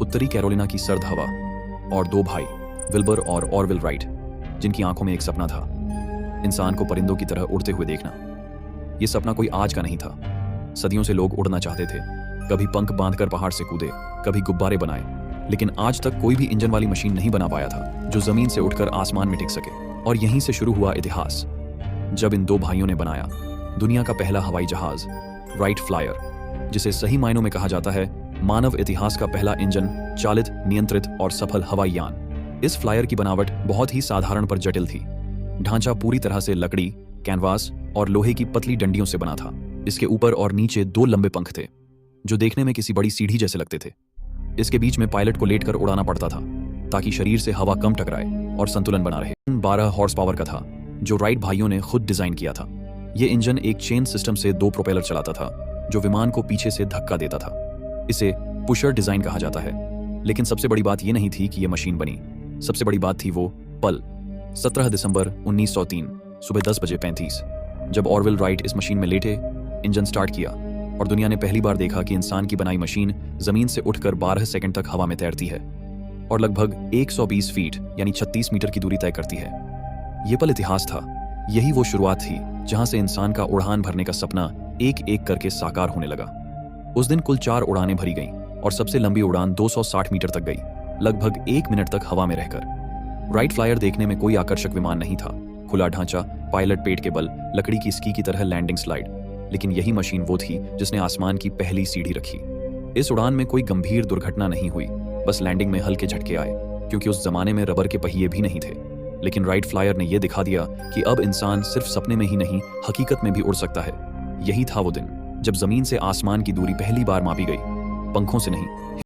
उत्तरी कैरोलिना की सर्द हवा और दो भाई विल्बर और ऑरविल राइट, जिनकी आंखों में एक सपना था, इंसान को परिंदों की तरह उड़ते हुए देखना। यह सपना कोई आज का नहीं था। सदियों से लोग उड़ना चाहते थे, कभी पंख बांधकर पहाड़ से कूदे, कभी गुब्बारे बनाए, लेकिन आज तक कोई भी इंजन वाली मशीन नहीं बना पाया था जो जमीन से उठकर आसमान में टिक सके। और यहीं से शुरू हुआ इतिहास, जब इन दो भाइयों ने बनाया दुनिया का पहला हवाई जहाज राइट फ्लायर, जिसे सही मायनों में कहा जाता है मानव इतिहास का पहला इंजन चालित, नियंत्रित और सफल हवाई यान। इस फ्लायर की बनावट बहुत ही साधारण पर जटिल थी। ढांचा पूरी तरह से लकड़ी, कैनवास और लोहे की पतली डंडियों से बना था। इसके ऊपर और नीचे दो लंबे पंख थे जो देखने में किसी बड़ी सीढ़ी जैसे लगते थे। इसके बीच में पायलट को लेटकर उड़ाना पड़ता था ताकि शरीर से हवा कम टकराए और संतुलन बना रहे। 12 हॉर्स पावर का था, जो राइट भाइयों ने खुद डिजाइन किया था। यह इंजन एक चेन सिस्टम से 2 प्रोपेलर चलाता था जो विमान को पीछे से धक्का देता था। इसे पुशर डिजाइन कहा जाता है। लेकिन सबसे बड़ी बात यह नहीं थी कि यह मशीन बनी, सबसे बड़ी बात थी वो पल। 17 दिसंबर 1903 सुबह 10:35 जब ऑरविल राइट इस मशीन में लेटे, इंजन स्टार्ट किया और दुनिया ने पहली बार देखा कि इंसान की बनाई मशीन जमीन से उठकर 12 सेकंड तक हवा में तैरती है और लगभग 120 फीट यानी 36 मीटर की दूरी तय करती है। यह पल इतिहास था। यही वो शुरुआत थी जहां से इंसान का उड़ान भरने का सपना एक एक करके साकार होने लगा। उस दिन कुल 4 उड़ानें भरी गईं और सबसे लंबी उड़ान 260 मीटर तक गई, लगभग 1 मिनट तक हवा में रहकर। राइट फ्लायर देखने में कोई आकर्षक विमान नहीं था, खुला ढांचा, पायलट पेट के बल, लकड़ी की स्की की तरह लैंडिंग स्लाइड। लेकिन यही मशीन वो थी जिसने आसमान की पहली सीढ़ी रखी। इस उड़ान में कोई गंभीर दुर्घटना नहीं हुई, बस लैंडिंग में हल्के झटके आए, क्योंकि उस जमाने में रबर के पहिए भी नहीं थे। लेकिन राइट फ्लायर ने यह दिखा दिया कि अब इंसान सिर्फ सपने में ही नहीं, हकीकत में भी उड़ सकता है। यही था वो दिन जब जमीन से आसमान की दूरी पहली बार मापी गई, पंखों से नहीं,